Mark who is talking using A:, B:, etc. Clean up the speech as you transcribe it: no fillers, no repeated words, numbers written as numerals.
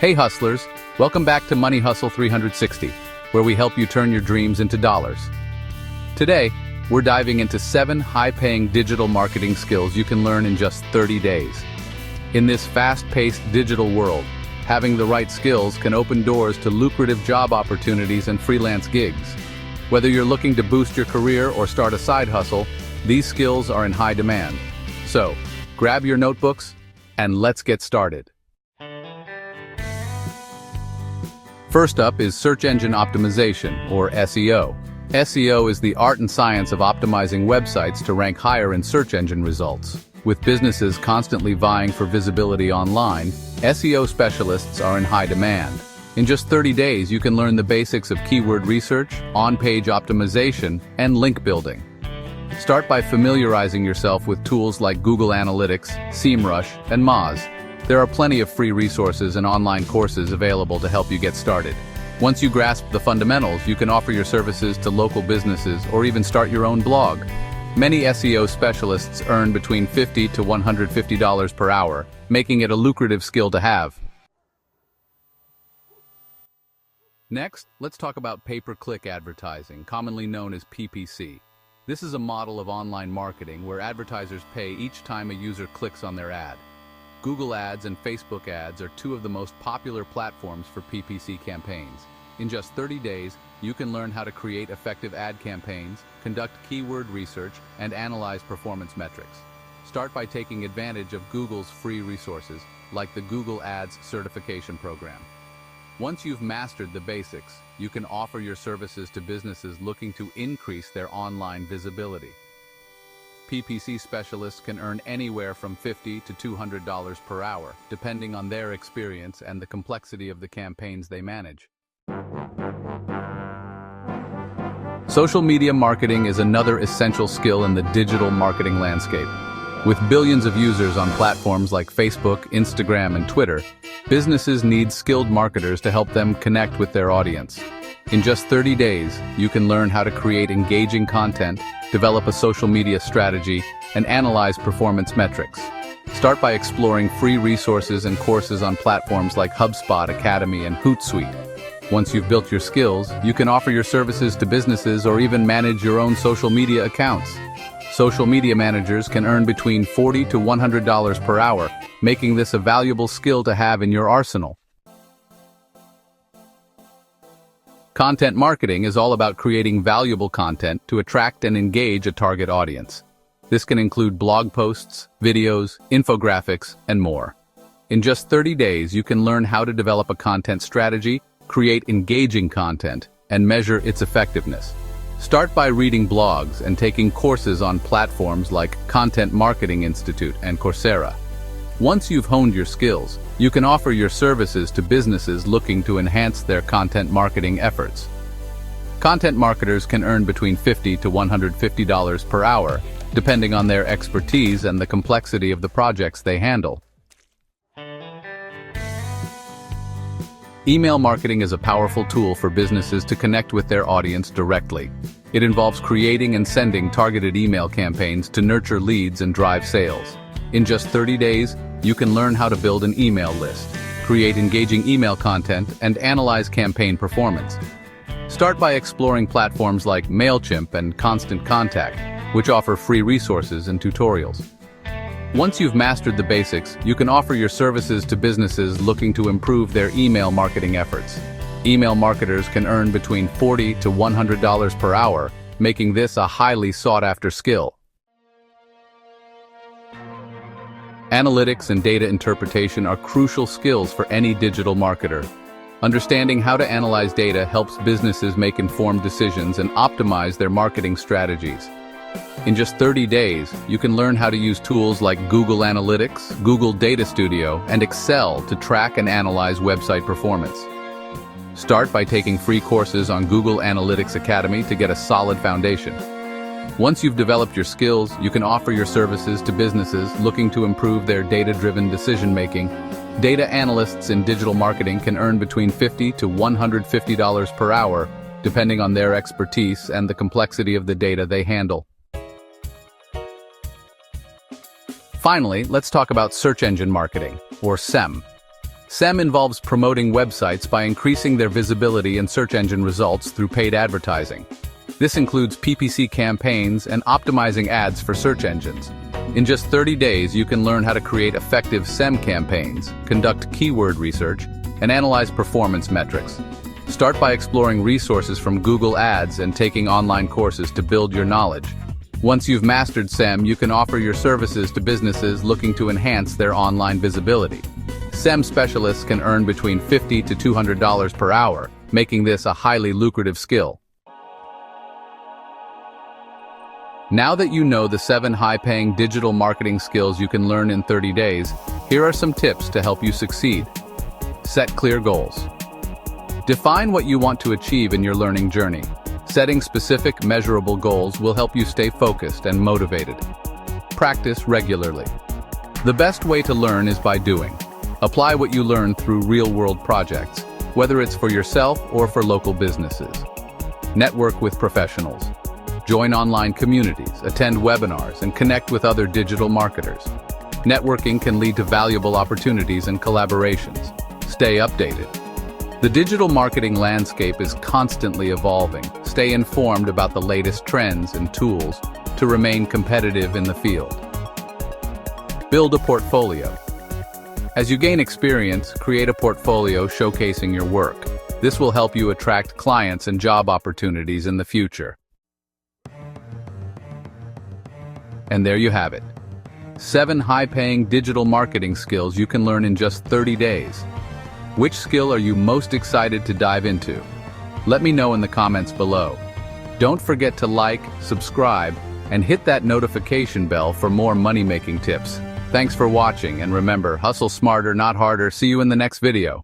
A: Hey hustlers, welcome back to Money Hustle 360, where we help you turn your dreams into dollars. Today, we're diving into 7 high-paying digital marketing skills you can learn in just 30 days. In this fast-paced digital world, having the right skills can open doors to lucrative job opportunities and freelance gigs. Whether you're looking to boost your career or start a side hustle, these skills are in high demand. So, grab your notebooks and let's get started. First up is search engine optimization, or SEO. SEO is the art and science of optimizing websites to rank higher in search engine results. With businesses constantly vying for visibility online, SEO specialists are in high demand. In just 30 days, you can learn the basics of keyword research, on-page optimization, and link building. Start by familiarizing yourself with tools like Google Analytics, SEMrush, and Moz. There are plenty of free resources and online courses available to help you get started. Once you grasp the fundamentals, you can offer your services to local businesses or even start your own blog. Many SEO specialists earn between $50 to $150 per hour, making it a lucrative skill to have. Next, let's talk about pay-per-click advertising, commonly known as PPC. This is a model of online marketing where advertisers pay each time a user clicks on their ad. Google Ads and Facebook Ads are 2 of the most popular platforms for PPC campaigns. In just 30 days, you can learn how to create effective ad campaigns, conduct keyword research, and analyze performance metrics. Start by taking advantage of Google's free resources, like the Google Ads Certification Program. Once you've mastered the basics, you can offer your services to businesses looking to increase their online visibility. PPC specialists can earn anywhere from $50 to $200 per hour, depending on their experience and the complexity of the campaigns they manage. Social media marketing is another essential skill in the digital marketing landscape. With billions of users on platforms like Facebook, Instagram, and Twitter, businesses need skilled marketers to help them connect with their audience. In just 30 days, you can learn how to create engaging content, develop a social media strategy, and analyze performance metrics. Start by exploring free resources and courses on platforms like HubSpot Academy and Hootsuite. Once you've built your skills, you can offer your services to businesses or even manage your own social media accounts. Social media managers can earn between $40 to $100 per hour, making this a valuable skill to have in your arsenal. Content marketing is all about creating valuable content to attract and engage a target audience. This can include blog posts, videos, infographics, and more. In just 30 days, you can learn how to develop a content strategy, create engaging content, and measure its effectiveness. Start by reading blogs and taking courses on platforms like Content Marketing Institute and Coursera. Once you've honed your skills, you can offer your services to businesses looking to enhance their content marketing efforts. Content marketers can earn between $50 to $150 per hour, depending on their expertise and the complexity of the projects they handle. Email marketing is a powerful tool for businesses to connect with their audience directly. It involves creating and sending targeted email campaigns to nurture leads and drive sales. In just 30 days, you can learn how to build an email list, create engaging email content, and analyze campaign performance. Start by exploring platforms like MailChimp and Constant Contact, which offer free resources and tutorials. Once you've mastered the basics, you can offer your services to businesses looking to improve their email marketing efforts. Email marketers can earn between $40 to $100 per hour, making this a highly sought-after skill. Analytics and data interpretation are crucial skills for any digital marketer. Understanding how to analyze data helps businesses make informed decisions and optimize their marketing strategies. In just 30 days, you can learn how to use tools like Google Analytics, Google Data Studio, and Excel to track and analyze website performance. Start by taking free courses on Google Analytics Academy to get a solid foundation. Once you've developed your skills, you can offer your services to businesses looking to improve their data-driven decision-making. Data analysts in digital marketing can earn between $50 to $150 per hour, depending on their expertise and the complexity of the data they handle. Finally, let's talk about search engine marketing, or SEM. SEM involves promoting websites by increasing their visibility and search engine results through paid advertising. This includes PPC campaigns and optimizing ads for search engines. In just 30 days, you can learn how to create effective SEM campaigns, conduct keyword research, and analyze performance metrics. Start by exploring resources from Google Ads and taking online courses to build your knowledge. Once you've mastered SEM, you can offer your services to businesses looking to enhance their online visibility. SEM specialists can earn between $50 to $200 per hour, making this a highly lucrative skill. Now that you know the 7 high-paying digital marketing skills you can learn in 30 days, here are some tips to help you succeed. Set clear goals. Define what you want to achieve in your learning journey. Setting specific, measurable goals will help you stay focused and motivated. Practice regularly. The best way to learn is by doing. Apply what you learn through real-world projects, whether it's for yourself or for local businesses. Network with professionals. Join online communities, attend webinars, and connect with other digital marketers. Networking can lead to valuable opportunities and collaborations. Stay updated. The digital marketing landscape is constantly evolving. Stay informed about the latest trends and tools to remain competitive in the field. Build a portfolio. As you gain experience, create a portfolio showcasing your work. This will help you attract clients and job opportunities in the future. And there you have it. 7 high-paying digital marketing skills you can learn in just 30 days. Which skill are you most excited to dive into? Let me know in the comments below. Don't forget to like, subscribe, and hit that notification bell for more money-making tips. Thanks for watching, and remember, hustle smarter, not harder. See you in the next video.